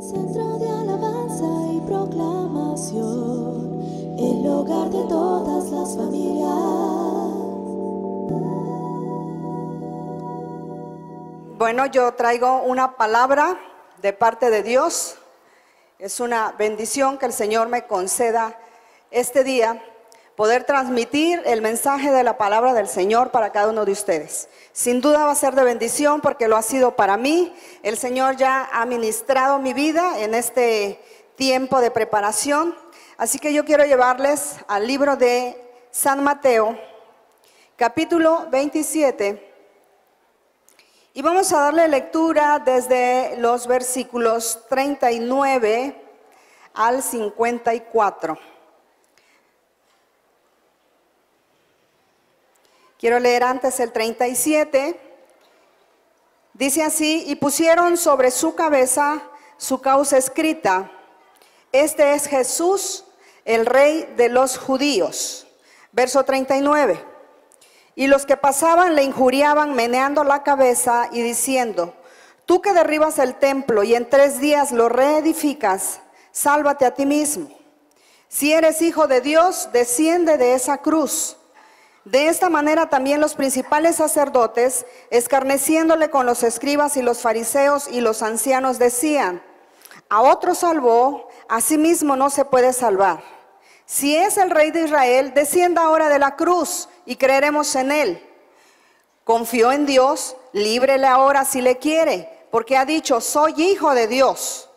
Centro de alabanza y proclamación, el hogar de todas las familias. Bueno, yo traigo una palabra de parte de Dios. Es una bendición que el Señor me conceda este día, poder transmitir el mensaje de la palabra del Señor para cada uno de ustedes. Sin duda va a ser de bendición porque lo ha sido para mí. El Señor ya ha ministrado mi vida en este tiempo de preparación. Así que yo quiero llevarles al libro de San Mateo, capítulo 27. Y vamos a darle lectura desde los versículos 39 al 54. Quiero leer antes el 37. Dice así: y pusieron sobre su cabeza su causa escrita: este es Jesús, el Rey de los judíos. Verso 39. Y los que pasaban le injuriaban meneando la cabeza y diciendo: tú que derribas el templo y en 3 días lo reedificas, sálvate a ti mismo. Si eres hijo de Dios, desciende de esa cruz. De esta manera también los principales sacerdotes, escarneciéndole con los escribas y los fariseos y los ancianos, decían: a otro salvó, a sí mismo no se puede salvar. Si es el Rey de Israel, descienda ahora de la cruz y creeremos en él. Confió en Dios, líbrele ahora si le quiere, porque ha dicho: soy hijo de Dios.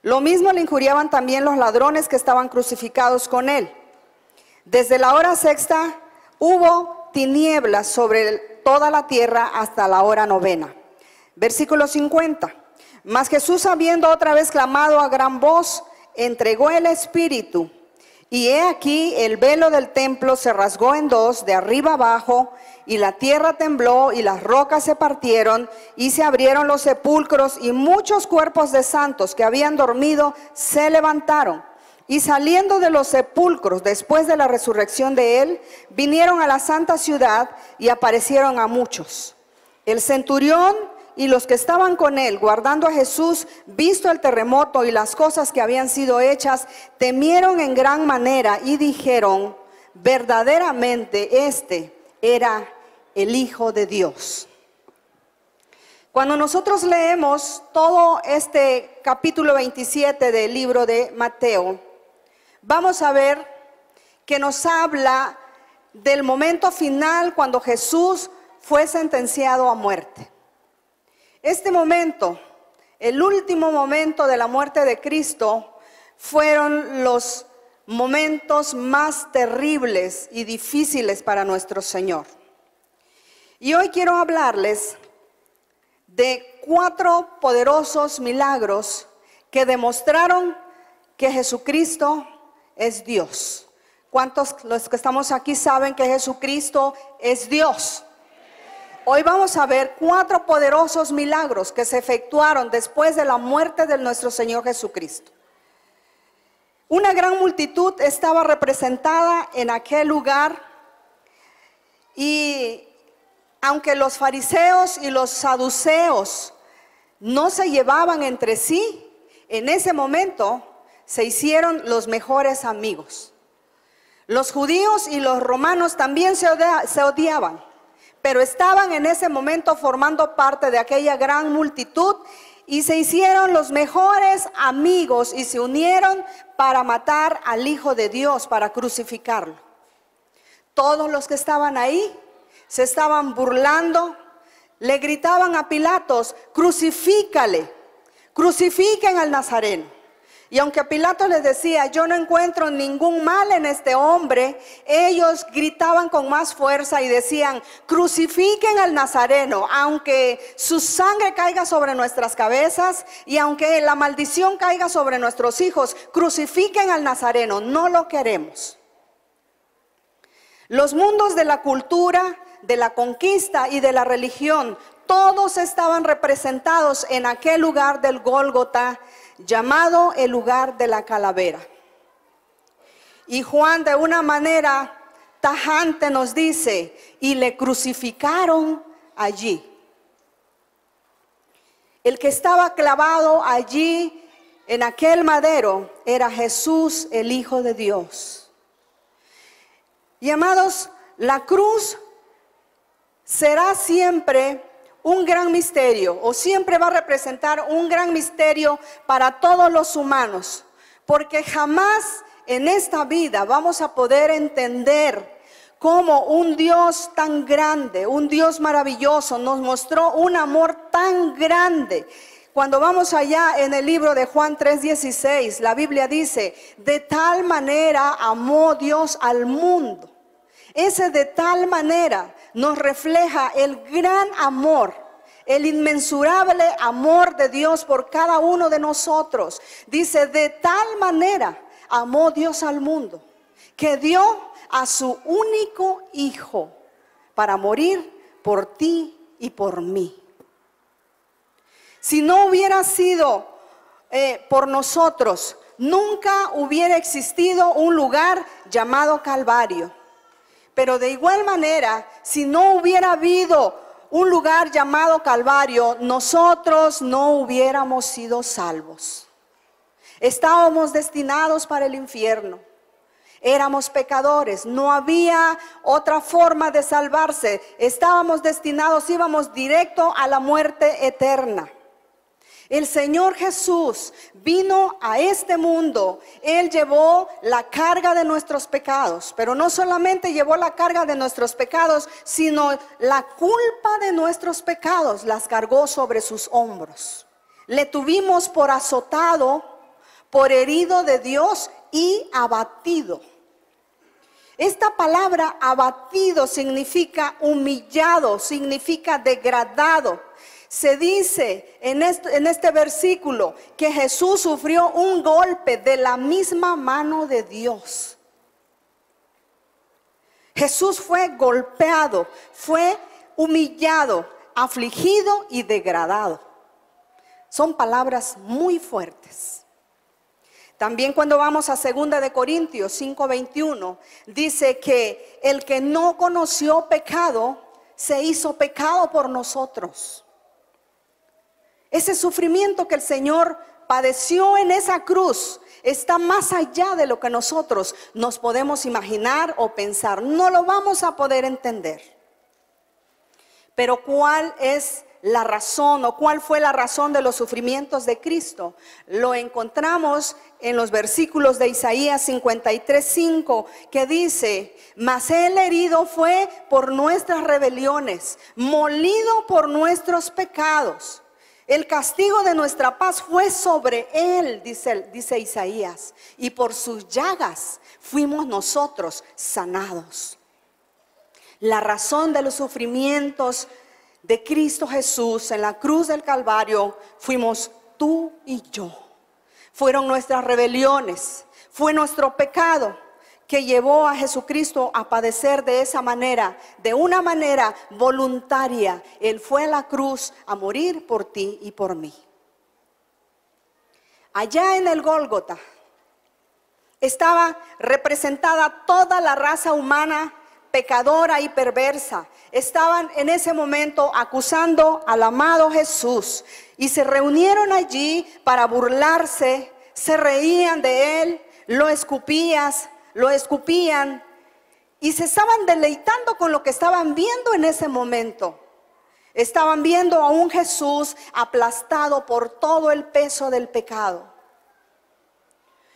Lo mismo le injuriaban también los ladrones que estaban crucificados con él. Desde la hora sexta hubo tinieblas sobre toda la tierra hasta la hora 9. Versículo 50. Mas Jesús, habiendo otra vez clamado a gran voz, entregó el Espíritu. Y he aquí el velo del templo se rasgó en 2, de arriba abajo, y la tierra tembló, y las rocas se partieron, y se abrieron los sepulcros, y muchos cuerpos de santos que habían dormido se levantaron. Y saliendo de los sepulcros después de la resurrección de él, vinieron a la santa ciudad y aparecieron a muchos. El centurión y los que estaban con él, guardando a Jesús, visto el terremoto y las cosas que habían sido hechas, temieron en gran manera y dijeron: verdaderamente este era el Hijo de Dios. Cuando nosotros leemos todo este capítulo 27 del libro de Mateo, vamos a ver que nos habla del momento final cuando Jesús fue sentenciado a muerte. Este momento, el último momento de la muerte de Cristo, fueron los momentos más terribles y difíciles para nuestro Señor. Y hoy quiero hablarles de 4 poderosos milagros que demostraron que Jesucristo es Dios. ¿Cuántos los que estamos aquí saben que Jesucristo es Dios? Hoy vamos a ver 4 poderosos milagros que se efectuaron después de la muerte de nuestro Señor Jesucristo. Una gran multitud estaba representada en aquel lugar, y aunque los fariseos y los saduceos no se llevaban entre sí, en ese momento se hicieron los mejores amigos. Los judíos y los romanos también se odiaban, pero estaban en ese momento formando parte de aquella gran multitud y se hicieron los mejores amigos y se unieron para matar al Hijo de Dios, para crucificarlo. Todos los que estaban ahí se estaban burlando, le gritaban a Pilatos: crucifícale, crucifiquen al Nazareno. Y aunque Pilato les decía: yo no encuentro ningún mal en este hombre, ellos gritaban con más fuerza y decían: crucifiquen al Nazareno, aunque su sangre caiga sobre nuestras cabezas y aunque la maldición caiga sobre nuestros hijos, crucifiquen al Nazareno, no lo queremos. Los mundos de la cultura, de la conquista y de la religión, todos estaban representados en aquel lugar del Gólgota, llamado el lugar de la calavera. Y Juan, de una manera tajante, nos dice: y le crucificaron allí. El que estaba clavado allí en aquel madero era Jesús, el Hijo de Dios. Y amados, la cruz será siempre un gran misterio, o siempre va a representar un gran misterio para todos los humanos, porque jamás en esta vida vamos a poder entender cómo un Dios tan grande, un Dios maravilloso, nos mostró un amor tan grande. Cuando vamos allá en el libro de Juan 3:16, la Biblia dice, de tal manera amó Dios al mundo. Ese de tal manera nos refleja el gran amor, el inmensurable amor de Dios por cada uno de nosotros. Dice, de tal manera amó Dios al mundo, que dio a su único Hijo para morir por ti y por mí. Si no hubiera sido por nosotros, nunca hubiera existido un lugar llamado Calvario. Pero de igual manera, si no hubiera habido un lugar llamado Calvario, nosotros no hubiéramos sido salvos. Estábamos destinados para el infierno. Éramos pecadores, no había otra forma de salvarse. Estábamos destinados, íbamos directo a la muerte eterna. El Señor Jesús vino a este mundo. Él llevó la carga de nuestros pecados, pero no solamente llevó la carga de nuestros pecados, sino la culpa de nuestros pecados las cargó sobre sus hombros. Le tuvimos por azotado, por herido de Dios y abatido. Esta palabra abatido significa humillado, significa degradado. Se dice en este versículo que Jesús sufrió un golpe de la misma mano de Dios. Jesús fue golpeado, fue humillado, afligido y degradado. Son palabras muy fuertes. También cuando vamos a 2 de Corintios 5:21, dice que el que no conoció pecado, se hizo pecado por nosotros. Ese sufrimiento que el Señor padeció en esa cruz está más allá de lo que nosotros nos podemos imaginar o pensar. No lo vamos a poder entender. Pero ¿cuál es la razón o cuál fue la razón de los sufrimientos de Cristo? Lo encontramos en los versículos de Isaías 53:5, que dice, mas él herido fue por nuestras rebeliones, molido por nuestros pecados. El castigo de nuestra paz fue sobre él, dice Isaías, y por sus llagas fuimos nosotros sanados. La razón de los sufrimientos de Cristo Jesús en la cruz del Calvario fuimos tú y yo. Fueron nuestras rebeliones, fue nuestro pecado que llevó a Jesucristo a padecer de esa manera, de una manera voluntaria. Él fue a la cruz a morir por ti y por mí. Allá en el Gólgota estaba representada toda la raza humana pecadora y perversa. Estaban en ese momento acusando al amado Jesús y se reunieron allí para burlarse, se reían de él, lo escupían y se estaban deleitando con lo que estaban viendo en ese momento. Estaban viendo a un Jesús aplastado por todo el peso del pecado.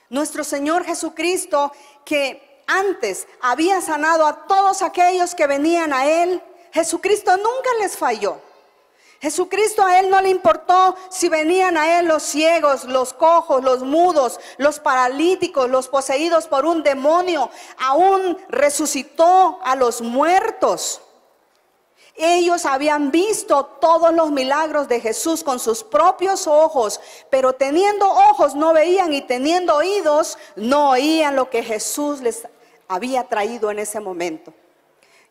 Nuestro Señor Jesucristo, que antes había sanado a todos aquellos que venían a Él, Jesucristo nunca les falló. Jesucristo, a Él no le importó si venían a Él los ciegos, los cojos, los mudos, los paralíticos, los poseídos por un demonio. Aún resucitó a los muertos. Ellos habían visto todos los milagros de Jesús con sus propios ojos, pero teniendo ojos no veían y teniendo oídos no oían lo que Jesús les había traído en ese momento.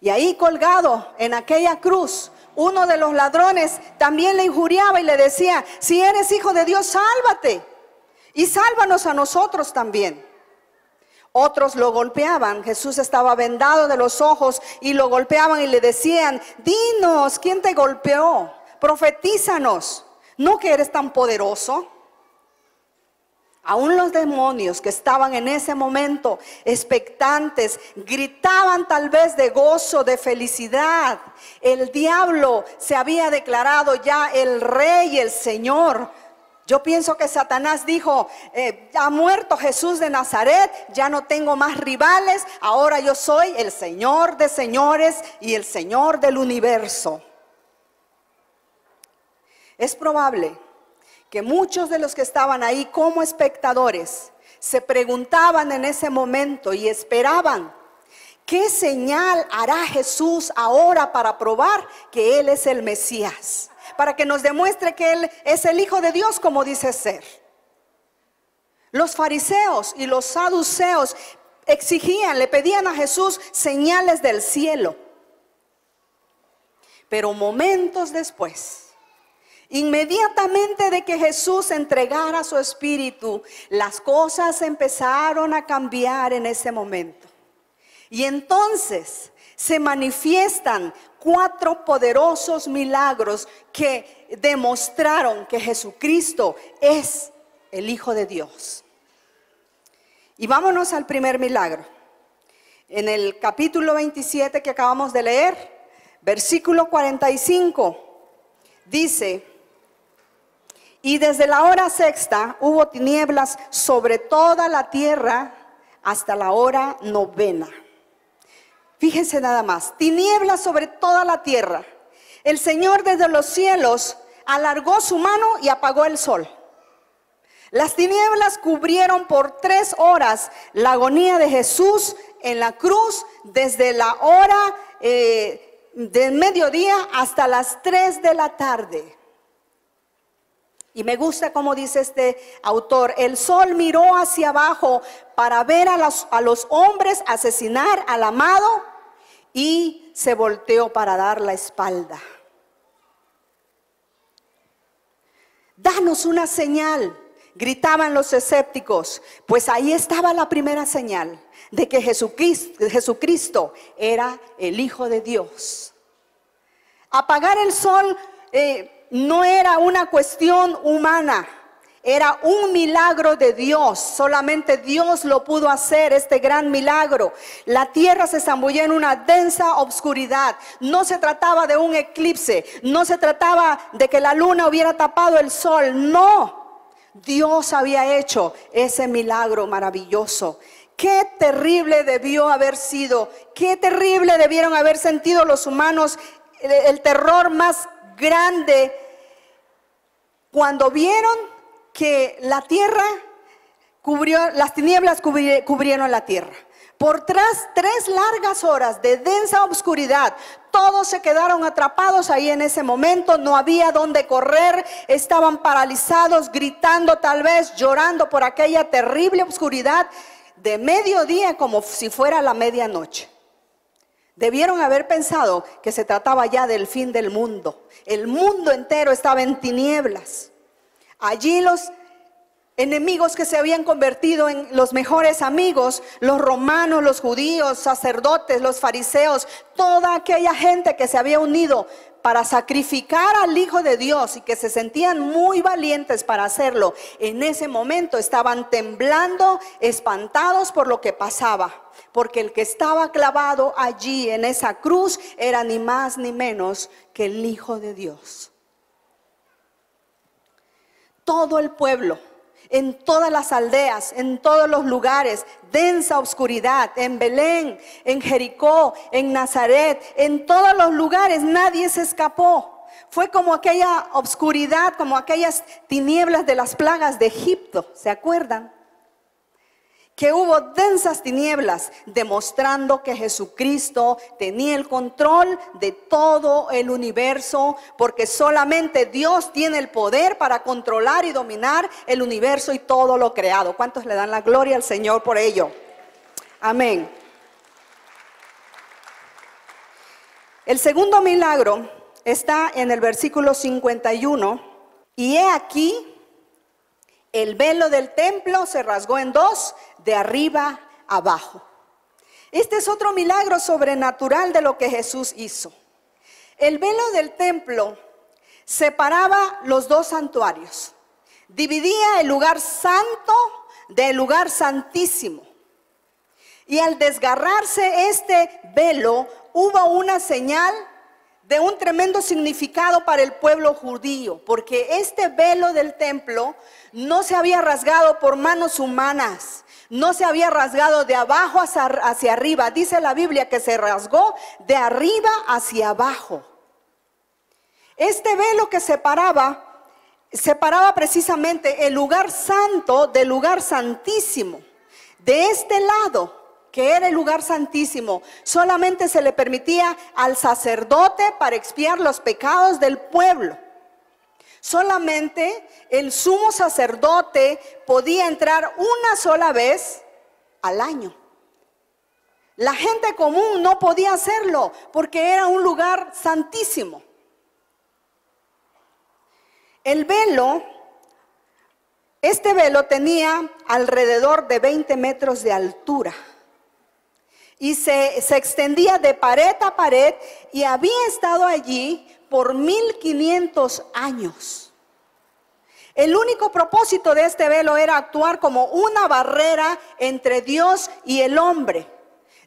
Y ahí colgado en aquella cruz, uno de los ladrones también le injuriaba y le decía: si eres hijo de Dios, sálvate y sálvanos a nosotros también. Otros lo golpeaban. Jesús estaba vendado de los ojos y lo golpeaban y le decían: dinos, ¿quién te golpeó? Profetízanos, ¿no que eres tan poderoso? Aún los demonios que estaban en ese momento expectantes, gritaban tal vez de gozo, de felicidad. El diablo se había declarado ya el rey, el Señor. Yo pienso que Satanás dijo, ha muerto Jesús de Nazaret, ya no tengo más rivales, ahora yo soy el Señor de señores y el Señor del universo. Es probable que muchos de los que estaban ahí como espectadores se preguntaban en ese momento y esperaban, ¿qué señal hará Jesús ahora para probar que Él es el Mesías? Para que nos demuestre que Él es el Hijo de Dios como dice ser. Los fariseos y los saduceos exigían, le pedían a Jesús señales del cielo. Pero momentos después, inmediatamente de que Jesús entregara su espíritu, las cosas empezaron a cambiar en ese momento. Y entonces se manifiestan 4 poderosos milagros que demostraron que Jesucristo es el Hijo de Dios. Y vámonos al primer milagro. En el capítulo 27 que acabamos de leer, versículo 45, dice: y desde la hora sexta hubo tinieblas sobre toda la tierra hasta la hora novena. Fíjense nada más, tinieblas sobre toda la tierra. El Señor desde los cielos alargó su mano y apagó el sol. Las tinieblas cubrieron por 3 horas la agonía de Jesús en la cruz, desde la hora del mediodía hasta las 3 de la tarde. Y me gusta como dice este autor: el sol miró hacia abajo para ver a los hombres asesinar al amado y se volteó para dar la espalda. Danos una señal, gritaban los escépticos, pues ahí estaba la primera señal de que Jesucristo era el Hijo de Dios. Apagar el sol no era una cuestión humana, era un milagro de Dios. Solamente Dios lo pudo hacer, este gran milagro. La tierra se zambulló en una densa obscuridad. No se trataba de un eclipse, no se trataba de que la luna hubiera tapado el sol, no. Dios había hecho ese milagro maravilloso. Qué terrible debió haber sido, qué terrible debieron haber sentido los humanos, el terror más grande cuando vieron que la tierra las tinieblas cubrieron la tierra. Por 3 largas horas de densa oscuridad, todos se quedaron atrapados ahí en ese momento. No había dónde correr, estaban paralizados, gritando, tal vez llorando por aquella terrible oscuridad de mediodía, como si fuera la medianoche. Debieron haber pensado que se trataba ya del fin del mundo. El mundo entero estaba en tinieblas. Allí los enemigos que se habían convertido en los mejores amigos, los romanos, los judíos, sacerdotes, los fariseos, toda aquella gente que se había unido para sacrificar al Hijo de Dios y que se sentían muy valientes para hacerlo, en ese momento estaban temblando, espantados por lo que pasaba, porque el que estaba clavado allí en esa cruz era ni más ni menos que el Hijo de Dios. Todo el pueblo, en todas las aldeas, en todos los lugares, densa oscuridad, en Belén, en Jericó, en Nazaret, en todos los lugares, nadie se escapó. Fue como aquella oscuridad, como aquellas tinieblas de las plagas de Egipto, ¿se acuerdan? Que hubo densas tinieblas, demostrando que Jesucristo tenía el control de todo el universo, porque solamente Dios tiene el poder para controlar y dominar el universo y todo lo creado. ¿Cuántos le dan la gloria al Señor por ello? Amén. El segundo milagro está en el versículo 51. Y he aquí, el velo del templo se rasgó en 2, de arriba abajo. Este es otro milagro sobrenatural de lo que Jesús hizo. El velo del templo separaba los 2 santuarios. dividía el lugar santo del lugar santísimo. Y al desgarrarse este velo, hubo una señal de un tremendo significado para el pueblo judío, porque este velo del templo no se había rasgado por manos humanas, no se había rasgado de abajo hacia arriba. Dice la Biblia que se rasgó de arriba hacia abajo. Este velo que separaba precisamente el lugar santo del lugar santísimo. De este lado, que era el lugar santísimo, solamente se le permitía al sacerdote para expiar los pecados del pueblo. Solamente el sumo sacerdote podía entrar una sola vez al año. La gente común no podía hacerlo porque era un lugar santísimo. El velo, este velo tenía alrededor de 20 metros de altura. Y se extendía de pared a pared y había estado allí por 1500 años. El único propósito de este velo era actuar como una barrera entre Dios y el hombre.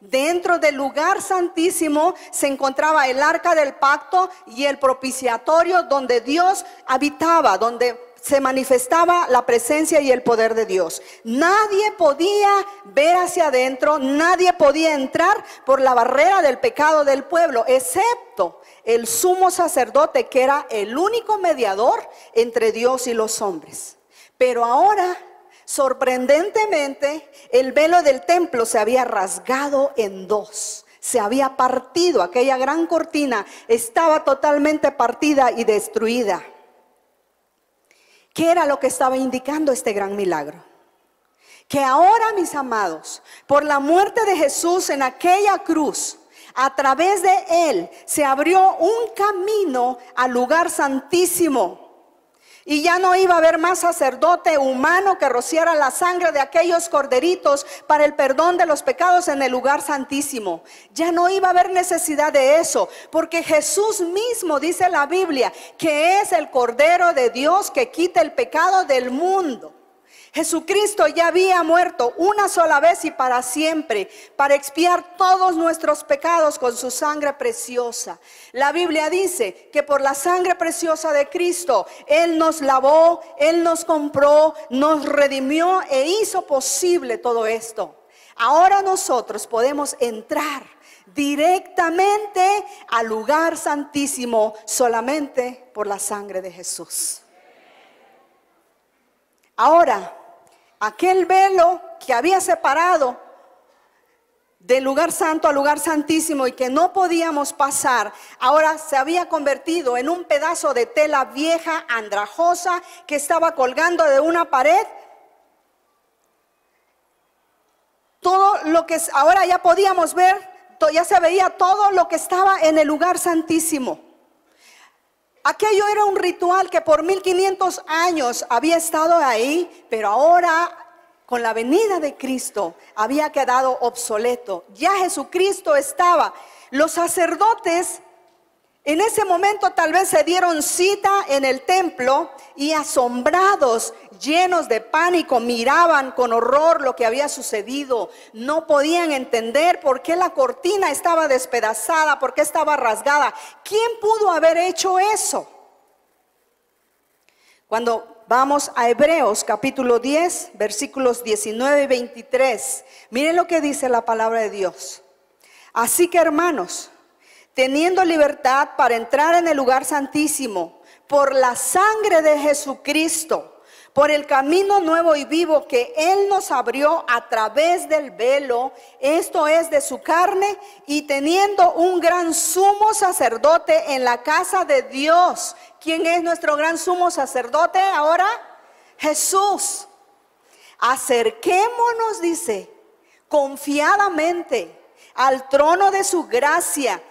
Dentro del lugar santísimo se encontraba el arca del pacto y el propiciatorio donde Dios habitaba, donde se manifestaba la presencia y el poder de Dios. Nadie podía ver hacia adentro, nadie podía entrar por la barrera del pecado del pueblo, excepto el sumo sacerdote, que era el único mediador entre Dios y los hombres. Pero ahora, sorprendentemente, el velo del templo se había rasgado en dos. Se había partido, aquella gran cortina estaba totalmente partida y destruida. ¿Qué era lo que estaba indicando este gran milagro? Que ahora, mis amados, por la muerte de Jesús en aquella cruz, a través de él se abrió un camino al lugar santísimo. Y ya no iba a haber más sacerdote humano que rociara la sangre de aquellos corderitos para el perdón de los pecados en el lugar santísimo. Ya no iba a haber necesidad de eso, porque Jesús mismo, dice la Biblia, que es el Cordero de Dios que quita el pecado del mundo. Jesucristo ya había muerto una sola vez y para siempre, para expiar todos nuestros pecados con su sangre preciosa. La Biblia dice que por la sangre preciosa de Cristo, Él nos lavó, Él nos compró, nos redimió e hizo posible todo esto. Ahora nosotros podemos entrar directamente al lugar santísimo solamente por la sangre de Jesús. Ahora, aquel velo que había separado del lugar santo al lugar santísimo y que no podíamos pasar, ahora se había convertido en un pedazo de tela vieja, andrajosa, que estaba colgando de una pared. Todo lo que ahora ya podíamos ver, ya se veía todo lo que estaba en el lugar santísimo. Aquello era un ritual que por 1500 años había estado ahí, pero ahora con la venida de Cristo había quedado obsoleto. Ya Jesucristo estaba. Los sacerdotes en ese momento tal vez se dieron cita en el templo y asombrados, llenos de pánico, miraban con horror lo que había sucedido. No podían entender por qué la cortina estaba despedazada, por qué estaba rasgada. ¿Quién pudo haber hecho eso? Cuando vamos a Hebreos capítulo 10, versículos 19 y 23, miren lo que dice la palabra de Dios. Así que, hermanos, teniendo libertad para entrar en el lugar santísimo por la sangre de Jesucristo, por el camino nuevo y vivo que Él nos abrió a través del velo, esto es de su carne, y teniendo un gran sumo sacerdote en la casa de Dios. ¿Quién es nuestro gran sumo sacerdote ahora? Jesús. Acerquémonos, dice, confiadamente al trono de su gracia.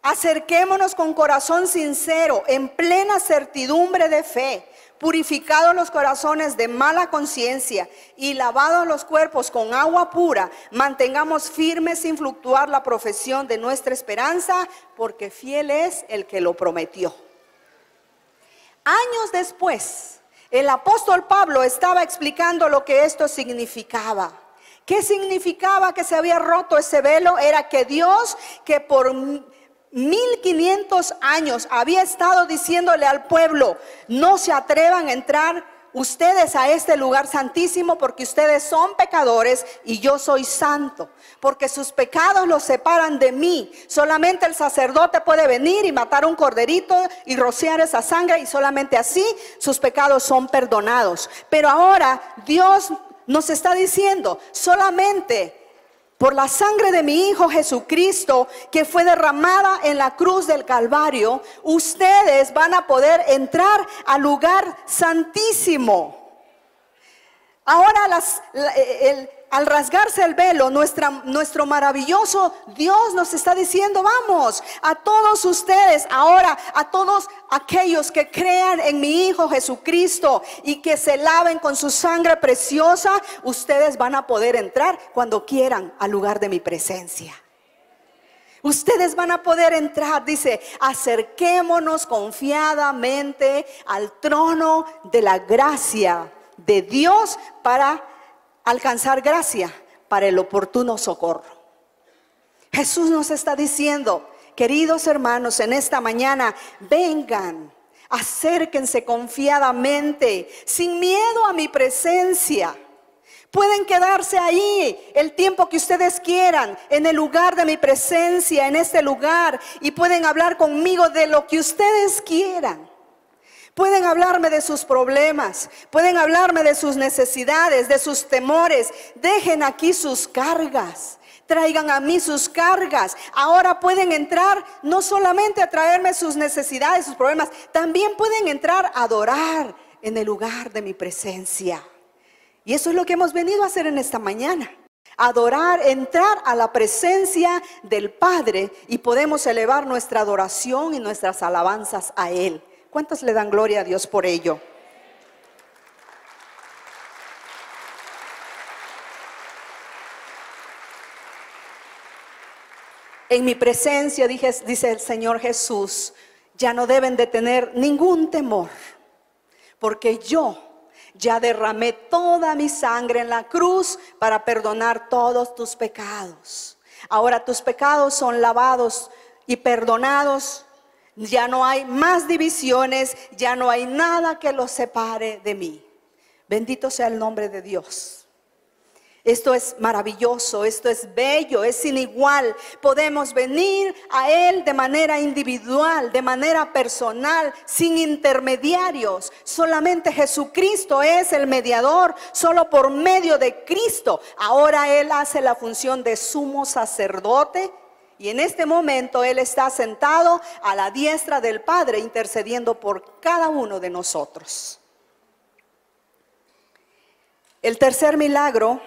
Acerquémonos con corazón sincero, en plena certidumbre de fe, purificados los corazones de mala conciencia y lavados los cuerpos con agua pura, mantengamos firme sin fluctuar la profesión de nuestra esperanza, porque fiel es el que lo prometió. Años después, El apóstol Pablo estaba explicando lo que esto significaba. ¿Qué significaba que se había roto ese velo? Era que Dios, que por 1500 años había estado diciéndole al pueblo: no se atrevan a entrar ustedes a este lugar santísimo, porque ustedes son pecadores y yo soy santo, porque sus pecados los separan de mí. Solamente el sacerdote puede venir y matar un corderito y rociar esa sangre, y solamente así sus pecados son perdonados. Pero ahora Dios nos está diciendo: solamente por la sangre de mi Hijo Jesucristo, que fue derramada en la cruz del Calvario, ustedes van a poder entrar al lugar santísimo. Ahora al rasgarse el velo, nuestro maravilloso Dios nos está diciendo: vamos, a todos ustedes, ahora a todos aquellos que crean en mi Hijo Jesucristo y que se laven con su sangre preciosa, ustedes van a poder entrar cuando quieran al lugar de mi presencia. Ustedes van a poder entrar, dice: acerquémonos confiadamente al trono de la gracia de Dios para alcanzar gracia para el oportuno socorro. Jesús nos está diciendo: queridos hermanos, en esta mañana vengan, acérquense confiadamente, sin miedo a mi presencia. Pueden quedarse ahí el tiempo que ustedes quieran, en el lugar de mi presencia, en este lugar, y pueden hablar conmigo de lo que ustedes quieran. Pueden hablarme de sus problemas, pueden hablarme de sus necesidades, de sus temores. Dejen aquí sus cargas, traigan a mí sus cargas. Ahora pueden entrar no solamente a traerme sus necesidades, sus problemas, también pueden entrar a adorar en el lugar de mi presencia. Y eso es lo que hemos venido a hacer en esta mañana: adorar, entrar a la presencia del Padre, y podemos elevar nuestra adoración y nuestras alabanzas a Él. ¿Cuántos le dan gloria a Dios por ello? En mi presencia, dice el Señor Jesús, ya no deben de tener ningún temor, porque yo ya derramé toda mi sangre en la cruz para perdonar todos tus pecados. Ahora tus pecados son lavados y perdonados. Ya no hay más divisiones, ya no hay nada que los separe de mí. Bendito sea el nombre de Dios. Esto es maravilloso, esto es bello, es sin igual. Podemos venir a Él de manera individual, de manera personal, sin intermediarios. Solamente Jesucristo es el mediador, solo por medio de Cristo. Ahora Él hace la función de sumo sacerdote. Y en este momento Él está sentado a la diestra del Padre, intercediendo por cada uno de nosotros. El tercer milagro: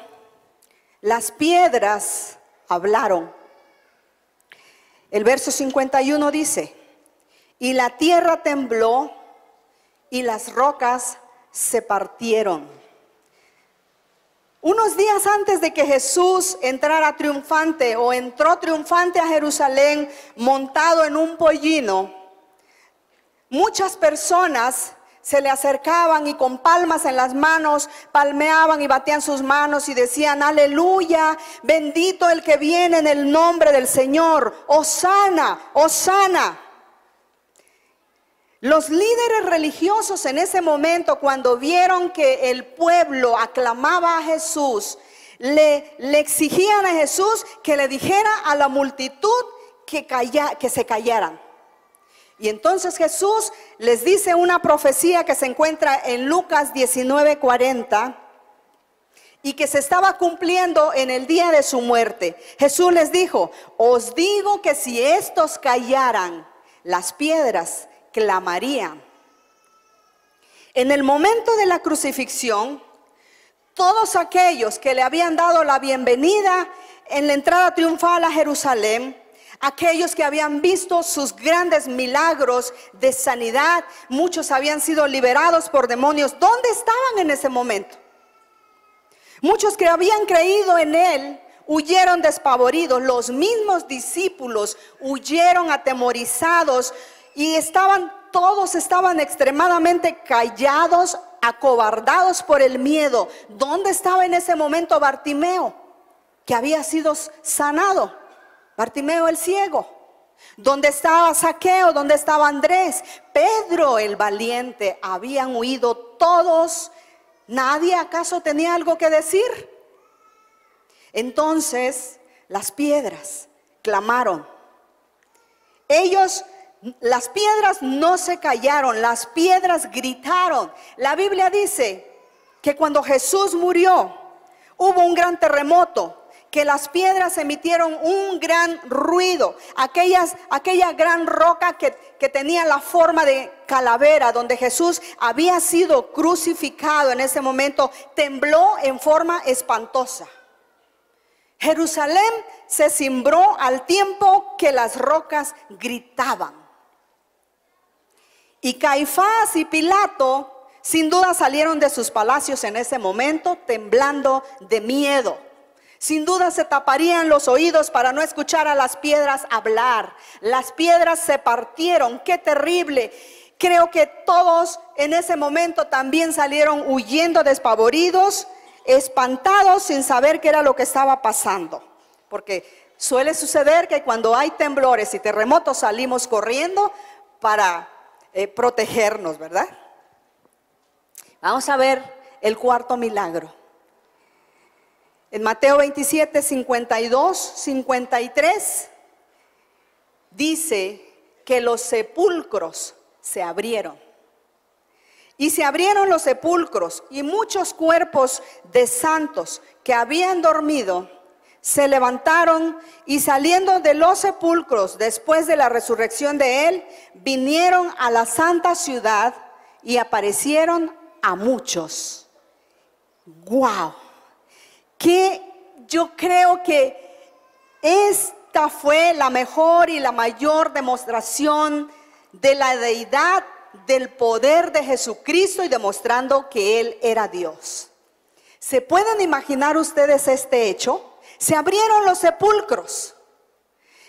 las piedras hablaron. El verso 51 dice: y la tierra tembló y las rocas se partieron. Unos días antes de que Jesús entrara triunfante, o entró triunfante a Jerusalén montado en un pollino, muchas personas se le acercaban y con palmas en las manos palmeaban y batían sus manos y decían: aleluya, bendito el que viene en el nombre del Señor, hosana, hosana. Los líderes religiosos en ese momento, cuando vieron que el pueblo aclamaba a Jesús, le exigían a Jesús que le dijera a la multitud que se callaran. Y entonces Jesús les dice una profecía que se encuentra en Lucas 19:40 y que se estaba cumpliendo en el día de su muerte. Jesús les dijo: os digo que si estos callaran, las piedras clamarían. En el momento de la crucifixión, todos aquellos que le habían dado la bienvenida en la entrada triunfal a Jerusalén, aquellos que habían visto sus grandes milagros de sanidad, muchos habían sido liberados por demonios. ¿Dónde estaban en ese momento? Muchos que habían creído en Él huyeron despavoridos. Los mismos discípulos huyeron atemorizados y todos estaban extremadamente callados, acobardados por el miedo. ¿Dónde estaba en ese momento Bartimeo, que había sido sanado? Bartimeo el ciego. ¿Dónde estaba Zaqueo? ¿Dónde estaba Andrés? Pedro el valiente. Habían huido todos. ¿Nadie acaso tenía algo que decir? Entonces las piedras clamaron. Las piedras no se callaron, las piedras gritaron. La Biblia dice que cuando Jesús murió, hubo un gran terremoto, que las piedras emitieron un gran ruido. Aquella gran roca que tenía la forma de calavera, donde Jesús había sido crucificado en ese momento, tembló en forma espantosa. Jerusalén se cimbró al tiempo que las rocas gritaban. Y Caifás y Pilato sin duda salieron de sus palacios en ese momento temblando de miedo. Sin duda se taparían los oídos para no escuchar a las piedras hablar. Las piedras se partieron, qué terrible. Creo que todos en ese momento también salieron huyendo despavoridos, espantados, sin saber qué era lo que estaba pasando. Porque suele suceder que cuando hay temblores y terremotos salimos corriendo para protegernos, ¿verdad? Vamos a ver el cuarto milagro. En Mateo 27, 52, 53, dice que los sepulcros se abrieron. Y se abrieron los sepulcros, y muchos cuerpos de santos que habían dormido se levantaron, y saliendo de los sepulcros después de la resurrección de él, vinieron a la santa ciudad y aparecieron a muchos. ¡Wow! Que yo creo que esta fue la mejor y la mayor demostración de la deidad, del poder de Jesucristo, y demostrando que Él era Dios. ¿Se pueden imaginar ustedes este hecho? Se abrieron los sepulcros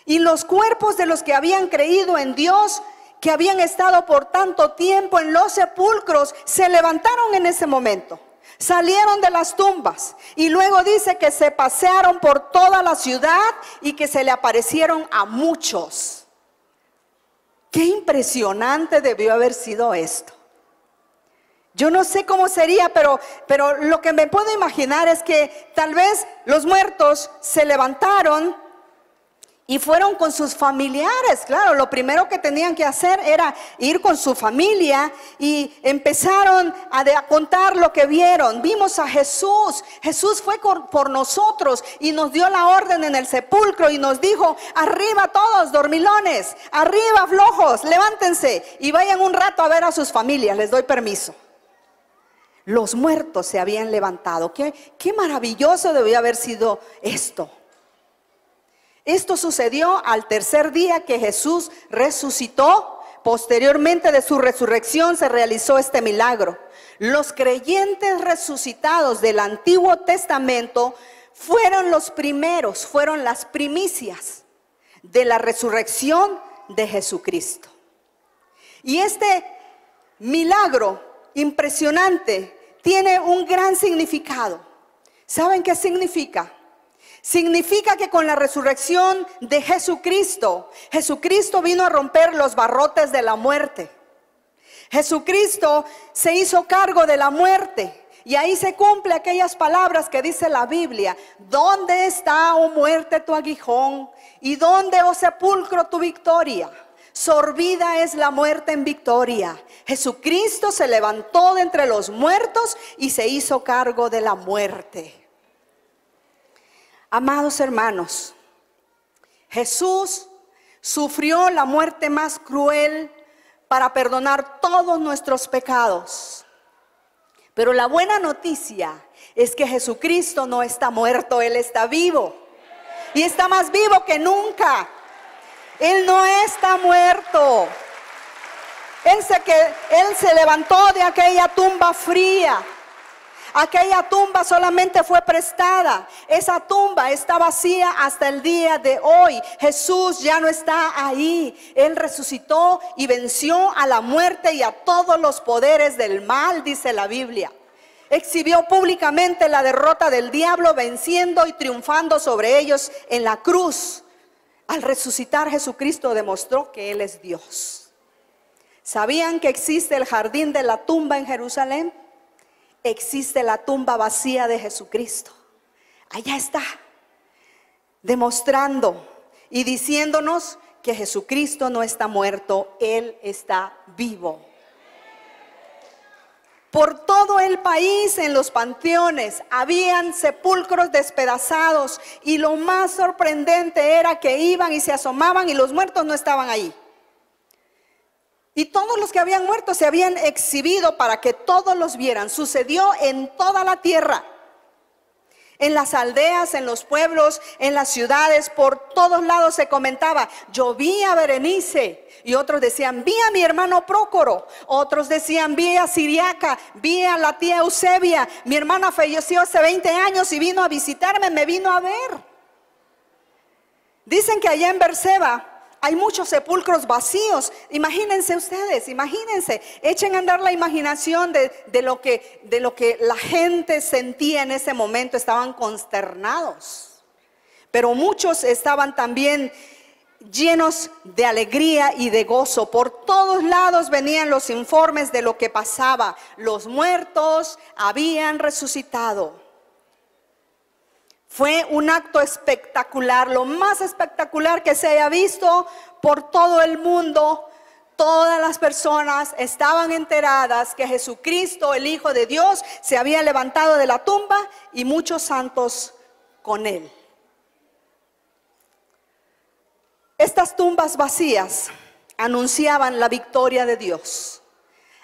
y los cuerpos de los que habían creído en Dios, que habían estado por tanto tiempo en los sepulcros, se levantaron en ese momento. Salieron de las tumbas, y luego dice que se pasearon por toda la ciudad y que se le aparecieron a muchos. Qué impresionante debió haber sido esto. Yo no sé cómo sería, pero lo que me puedo imaginar es que tal vez los muertos se levantaron y fueron con sus familiares. Claro, lo primero que tenían que hacer era ir con su familia, y empezaron a contar lo que vieron. Vimos a Jesús. Jesús fue por nosotros y nos dio la orden en el sepulcro y nos dijo: arriba todos, dormilones, arriba flojos, levántense y vayan un rato a ver a sus familias, les doy permiso. Los muertos se habían levantado. Qué maravilloso debió haber sido esto. Esto sucedió al tercer día que Jesús resucitó. Posteriormente de su resurrección se realizó este milagro. Los creyentes resucitados del Antiguo Testamento fueron los primeros, fueron las primicias de la resurrección de Jesucristo. Y este milagro impresionante tiene un gran significado. ¿Saben qué significa? Significa que con la resurrección de Jesucristo, Jesucristo vino a romper los barrotes de la muerte. Jesucristo se hizo cargo de la muerte, y ahí se cumple aquellas palabras que dice la Biblia: ¿dónde está, oh muerte, tu aguijón? ¿Y dónde, oh sepulcro, tu victoria? Sorbida es la muerte en victoria. Jesucristo se levantó de entre los muertos y se hizo cargo de la muerte. Amados hermanos, Jesús sufrió la muerte más cruel para perdonar todos nuestros pecados. Pero la buena noticia es que Jesucristo no está muerto, Él está vivo. Y está más vivo que nunca. Él no está muerto. Él se levantó de aquella tumba fría. Aquella tumba solamente fue prestada. Esa tumba está vacía hasta el día de hoy. Jesús ya no está ahí. Él resucitó y venció a la muerte y a todos los poderes del mal, dice la Biblia. Exhibió públicamente la derrota del diablo, venciendo y triunfando sobre ellos en la cruz. Al resucitar, Jesucristo demostró que Él es Dios. ¿Sabían que existe el jardín de la tumba en Jerusalén? Existe la tumba vacía de Jesucristo. Allá está, demostrando y diciéndonos que Jesucristo no está muerto, Él está vivo. Por todo el país, en los panteones, habían sepulcros despedazados, y lo más sorprendente era que iban y se asomaban y los muertos no estaban ahí. Y todos los que habían muerto se habían exhibido para que todos los vieran. Sucedió en toda la tierra, en las aldeas, en los pueblos, en las ciudades, por todos lados se comentaba: yo vi a Berenice. Y otros decían: vi a mi hermano Prócoro. Otros decían: vi a Siriaca, vi a la tía Eusebia. Mi hermana falleció hace 20 años y vino a visitarme, me vino a ver. Dicen que allá en Berseba hay muchos sepulcros vacíos. Imagínense ustedes, imagínense, echen a andar la imaginación de lo que la gente sentía en ese momento. Estaban consternados, pero muchos estaban también llenos de alegría y de gozo. Por todos lados venían los informes de lo que pasaba. Los muertos habían resucitado. Fue un acto espectacular, lo más espectacular que se haya visto por todo el mundo. Todas las personas estaban enteradas que Jesucristo, el Hijo de Dios, se había levantado de la tumba, y muchos santos con él. Estas tumbas vacías anunciaban la victoria de Dios.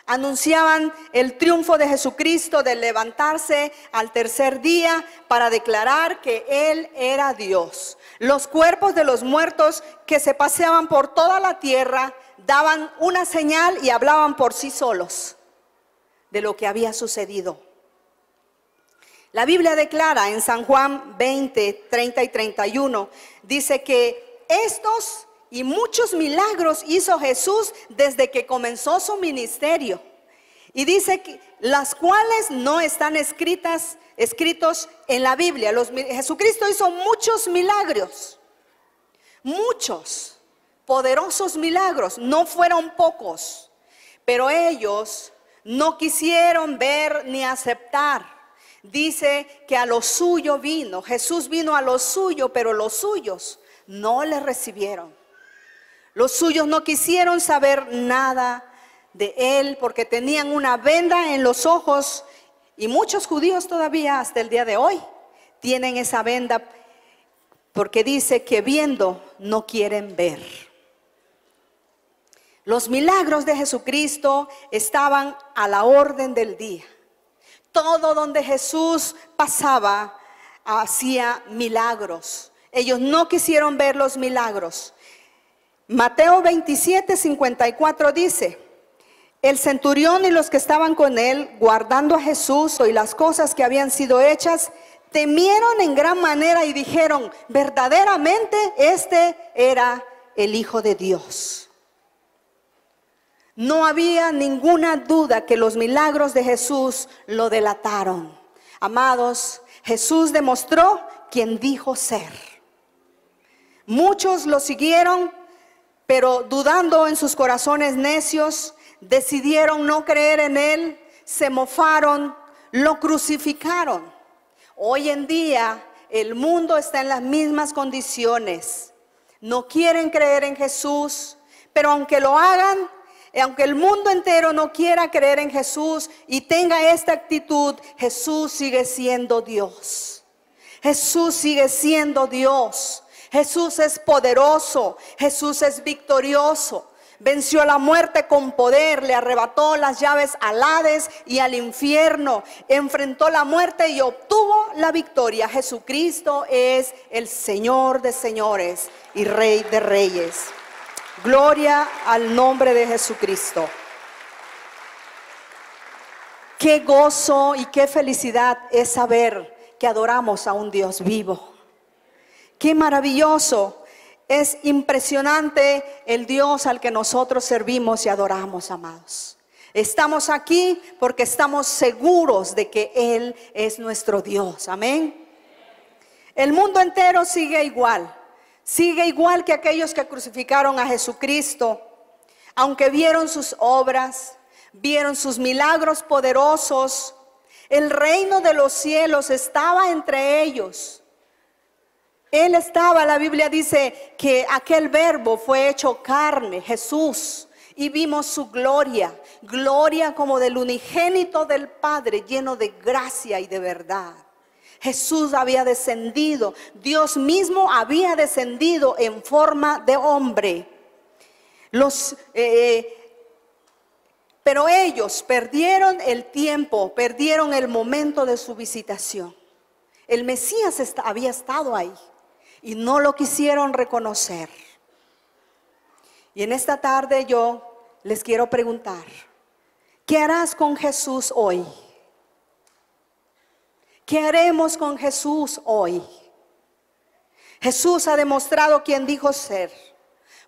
Anunciaban el triunfo de Jesucristo de levantarse al tercer día para declarar que Él era Dios. Los cuerpos de los muertos que se paseaban por toda la tierra daban una señal y hablaban por sí solos de lo que había sucedido. La Biblia declara en San Juan 20, 30 y 31, dice que estos y muchos milagros hizo Jesús desde que comenzó su ministerio. Y dice que las cuales no están escritos en la Biblia. Jesucristo hizo muchos milagros, muchos poderosos milagros, no fueron pocos. Pero ellos no quisieron ver ni aceptar. Dice que a lo suyo vino. Jesús vino a lo suyo, pero los suyos no le recibieron. Los suyos no quisieron saber nada de él porque tenían una venda en los ojos, y muchos judíos todavía hasta el día de hoy tienen esa venda, porque dice que viendo no quieren ver. Los milagros de Jesucristo estaban a la orden del día. Todo donde Jesús pasaba hacía milagros. Ellos no quisieron ver los milagros. Mateo 27, 54 dice: el centurión y los que estaban con él, guardando a Jesús y las cosas que habían sido hechas, temieron en gran manera y dijeron: verdaderamente este era el Hijo de Dios. No había ninguna duda que los milagros de Jesús lo delataron. Amados, Jesús demostró quién dijo ser. Muchos lo siguieron, pero dudando en sus corazones necios, decidieron no creer en él, se mofaron, lo crucificaron. Hoy en día el mundo está en las mismas condiciones. No quieren creer en Jesús, pero aunque lo hagan, aunque el mundo entero no quiera creer en Jesús y tenga esta actitud, Jesús sigue siendo Dios. Jesús sigue siendo Dios. Jesús es poderoso, Jesús es victorioso. Venció la muerte con poder, le arrebató las llaves al Hades y al infierno. Enfrentó la muerte y obtuvo la victoria. Jesucristo es el Señor de señores y Rey de reyes. Gloria al nombre de Jesucristo. Qué gozo y qué felicidad es saber que adoramos a un Dios vivo. Qué maravilloso, es impresionante el Dios al que nosotros servimos y adoramos, amados. Estamos aquí porque estamos seguros de que Él es nuestro Dios. Amén. El mundo entero sigue igual que aquellos que crucificaron a Jesucristo, aunque vieron sus obras, vieron sus milagros poderosos. El reino de los cielos estaba entre ellos. Él estaba, la Biblia dice que aquel verbo fue hecho carne, Jesús, y vimos su gloria, gloria como del unigénito del Padre, lleno de gracia y de verdad. Jesús había descendido, Dios mismo había descendido en forma de hombre. Pero ellos perdieron el tiempo, perdieron el momento de su visitación. El Mesías había estado ahí y no lo quisieron reconocer. Y en esta tarde yo les quiero preguntar, ¿qué harás con Jesús hoy? ¿Qué haremos con Jesús hoy? Jesús ha demostrado quién dijo ser.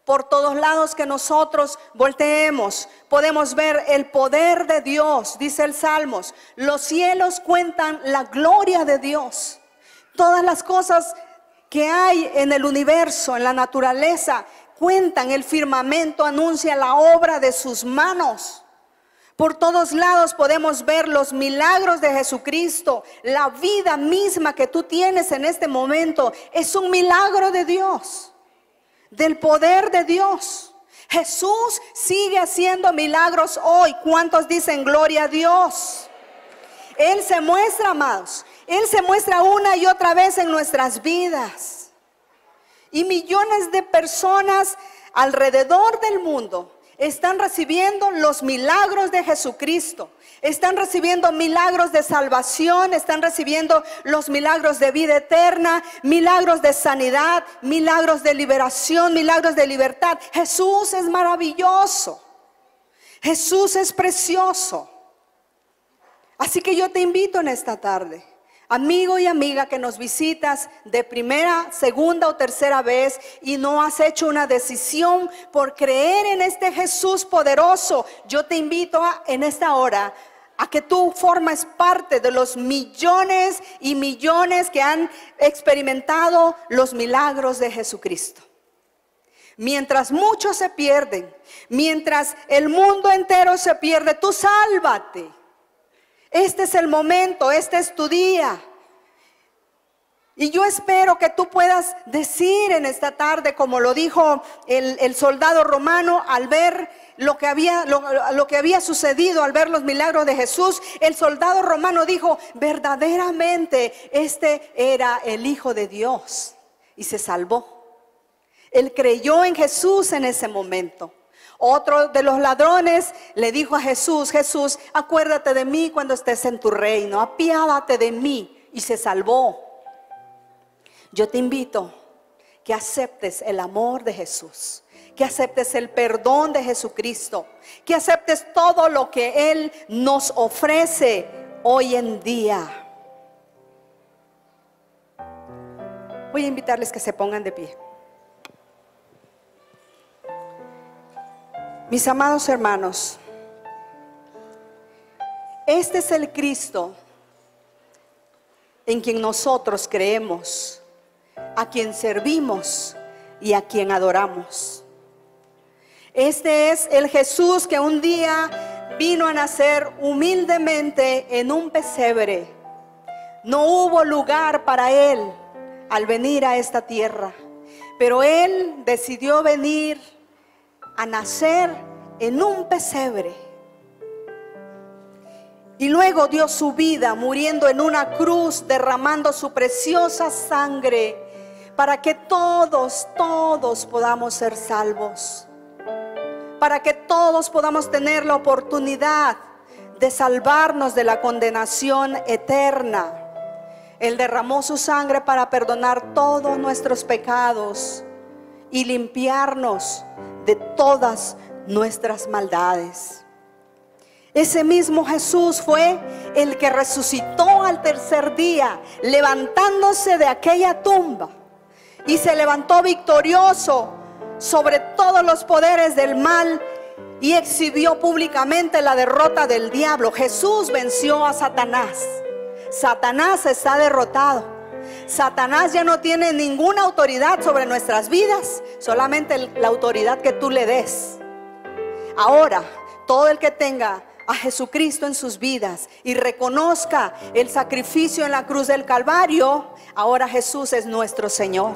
Por todos lados que nosotros volteemos, podemos ver el poder de Dios. Dice el Salmos, los cielos cuentan la gloria de Dios. Todas las cosas que hay en el universo, en la naturaleza, cuentan. El firmamento anuncia la obra de sus manos. Por todos lados podemos ver los milagros de Jesucristo. La vida misma que tú tienes en este momento es un milagro de Dios, del poder de Dios. Jesús sigue haciendo milagros hoy. ¿Cuántos dicen gloria a Dios? Él se muestra, amados. Él se muestra una y otra vez en nuestras vidas. Y millones de personas alrededor del mundo están recibiendo los milagros de Jesucristo. Están recibiendo milagros de salvación, están recibiendo los milagros de vida eterna, milagros de sanidad, milagros de liberación, milagros de libertad. Jesús es maravilloso. Jesús es precioso. Así que yo te invito en esta tarde, amigo y amiga que nos visitas de primera, segunda o tercera vez y no has hecho una decisión por creer en este Jesús poderoso, yo te invito en esta hora a que tú formes parte de los millones y millones que han experimentado los milagros de Jesucristo. Mientras muchos se pierden, mientras el mundo entero se pierde, tú sálvate. Este es el momento, este es tu día. Y yo espero que tú puedas decir en esta tarde, como lo dijo el soldado romano al ver lo que había sucedido, al ver los milagros de Jesús. El soldado romano dijo, verdaderamente este era el Hijo de Dios, y se salvó. Él creyó en Jesús en ese momento. Otro de los ladrones le dijo a Jesús, Jesús, acuérdate de mí cuando estés en tu reino, apiádate de mí, y se salvó. Yo te invito que aceptes el amor de Jesús, que aceptes el perdón de Jesucristo, que aceptes todo lo que Él nos ofrece hoy en día. Voy a invitarles que se pongan de pie. Mis amados hermanos, este es el Cristo en quien nosotros creemos, a quien servimos y a quien adoramos. Este es el Jesús que un día vino a nacer humildemente en un pesebre. No hubo lugar para Él al venir a esta tierra, pero Él decidió venir a nacer en un pesebre. Y luego dio su vida muriendo en una cruz, derramando su preciosa sangre para que todos podamos ser salvos, para que todos podamos tener la oportunidad de salvarnos de la condenación eterna. Él derramó su sangre para perdonar todos nuestros pecados y limpiarnos de todas nuestras maldades. Ese mismo Jesús fue el que resucitó al tercer día, levantándose de aquella tumba, y se levantó victorioso sobre todos los poderes del mal y exhibió públicamente la derrota del diablo. Jesús venció a Satanás. Satanás está derrotado. Satanás ya no tiene ninguna autoridad sobre nuestras vidas, solamente la autoridad que tú le des. Ahora, todo el que tenga a Jesucristo en sus vidas y reconozca el sacrificio en la cruz del Calvario, ahora Jesús es nuestro Señor.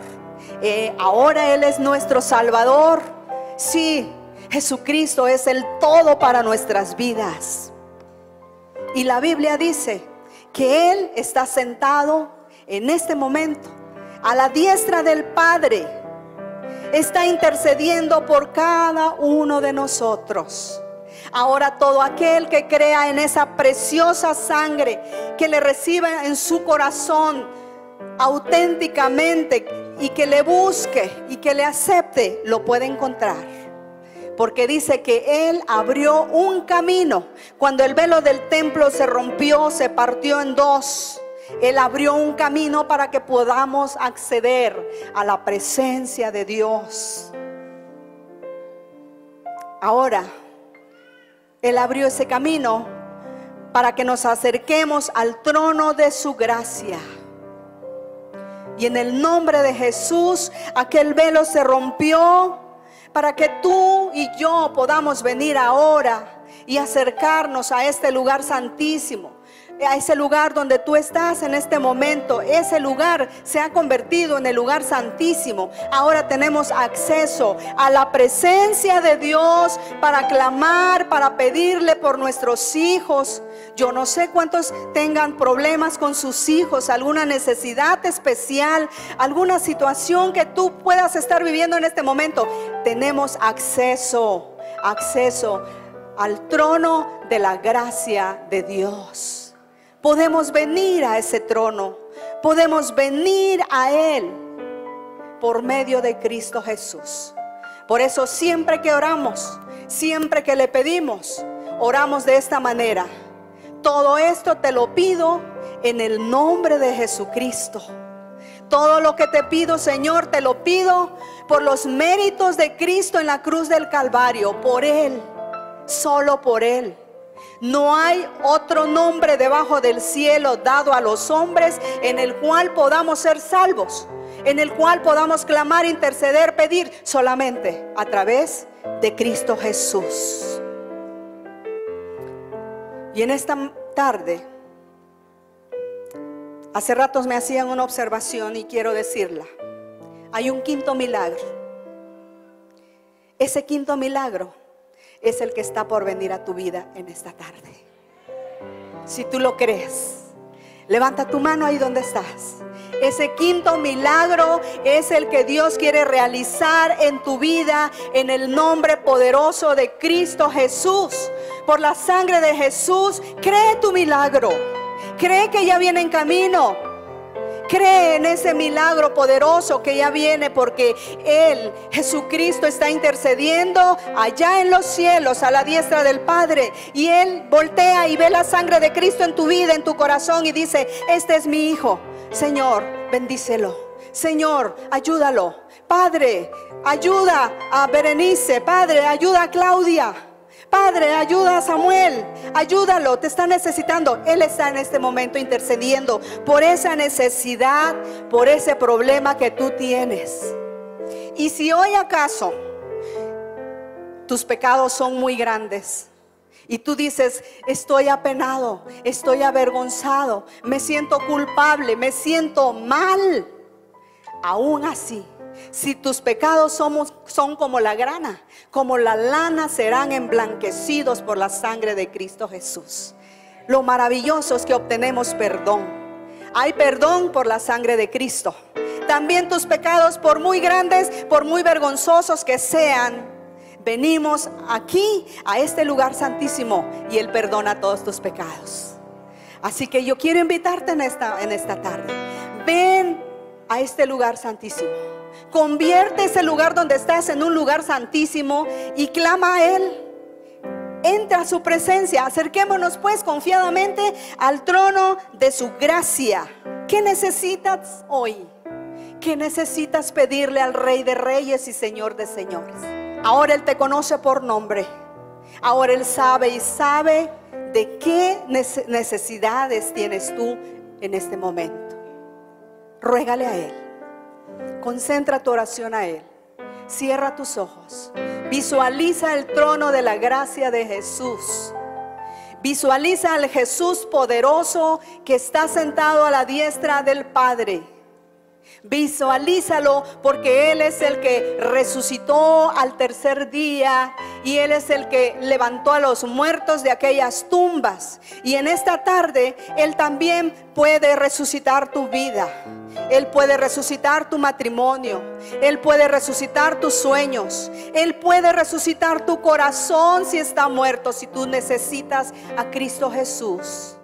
Ahora Él es nuestro Salvador. Sí, Jesucristo es el todo para nuestras vidas. Y la Biblia dice que Él está sentado en este momento a la diestra del Padre. Está intercediendo por cada uno de nosotros. Ahora todo aquel que crea en esa preciosa sangre, que le reciba en su corazón auténticamente y que le busque y que le acepte, lo puede encontrar. Porque dice que Él abrió un camino. Cuando el velo del templo se rompió, se partió en dos, Él abrió un camino para que podamos acceder a la presencia de Dios. Ahora Él abrió ese camino para que nos acerquemos al trono de su gracia. Y en el nombre de Jesús, aquel velo se rompió para que tú y yo podamos venir ahora y acercarnos a este lugar santísimo. A ese lugar donde tú estás en este momento. Ese lugar se ha convertido en el lugar santísimo. Ahora tenemos acceso a la presencia de Dios para clamar, para pedirle por nuestros hijos. Yo no sé cuántos tengan problemas con sus hijos, alguna necesidad especial, alguna situación que tú puedas estar viviendo en este momento. Tenemos acceso al trono de la gracia de Dios. Podemos venir a ese trono, podemos venir a Él por medio de Cristo Jesús. Por eso siempre que oramos, siempre que le pedimos, oramos de esta manera: todo esto te lo pido en el nombre de Jesucristo. Todo lo que te pido, Señor, te lo pido por los méritos de Cristo en la cruz del Calvario. Por Él, solo por Él. No hay otro nombre debajo del cielo dado a los hombres en el cual podamos ser salvos, en el cual podamos clamar, interceder, pedir, solamente a través de Cristo Jesús. Y en esta tarde, hace ratos me hacían una observación y quiero decirla. Hay un quinto milagro. Ese quinto milagro es el que está por venir a tu vida en esta tarde. Si tú lo crees, levanta tu mano ahí donde estás. Ese quinto milagro es el que Dios quiere realizar en tu vida, en el nombre poderoso de Cristo Jesús. Por la sangre de Jesús, cree tu milagro. Cree que ya viene en camino. Cree en ese milagro poderoso que ya viene, porque Él, Jesucristo, está intercediendo allá en los cielos a la diestra del Padre. Y Él voltea y ve la sangre de Cristo en tu vida, en tu corazón, y dice: este es mi hijo. Señor, bendícelo. Señor, ayúdalo. Padre, ayuda a Berenice. Padre, ayuda a Claudia. Padre, ayuda a Samuel, ayúdalo, te está necesitando. Él está en este momento intercediendo por esa necesidad, por ese problema que tú tienes. Y si hoy acaso tus pecados son muy grandes y tú dices: estoy apenado, estoy avergonzado, me siento culpable, me siento mal, aún así, si tus pecados son como la grana, como la lana, serán emblanquecidos por la sangre de Cristo Jesús. Lo maravilloso es que obtenemos perdón. Hay perdón por la sangre de Cristo. También tus pecados, por muy grandes, por muy vergonzosos que sean, venimos aquí a este lugar santísimo y Él perdona todos tus pecados. Así que yo quiero invitarte en esta tarde. Ven a este lugar santísimo. Convierte ese lugar donde estás en un lugar santísimo y clama a Él. Entra a su presencia. Acerquémonos pues confiadamente al trono de su gracia. ¿Qué necesitas hoy? ¿Qué necesitas pedirle al Rey de Reyes y Señor de Señores? Ahora Él te conoce por nombre. Ahora Él sabe y sabe de qué necesidades tienes tú en este momento. Ruégale a Él. Concentra tu oración a Él. Cierra tus ojos. Visualiza el trono de la gracia de Jesús. Visualiza al Jesús poderoso que está sentado a la diestra del Padre. Visualízalo, porque Él es el que resucitó al tercer día y Él es el que levantó a los muertos de aquellas tumbas. Y en esta tarde Él también puede resucitar tu vida. Él puede resucitar tu matrimonio. Él puede resucitar tus sueños. Él puede resucitar tu corazón si está muerto, si tú necesitas a Cristo Jesús.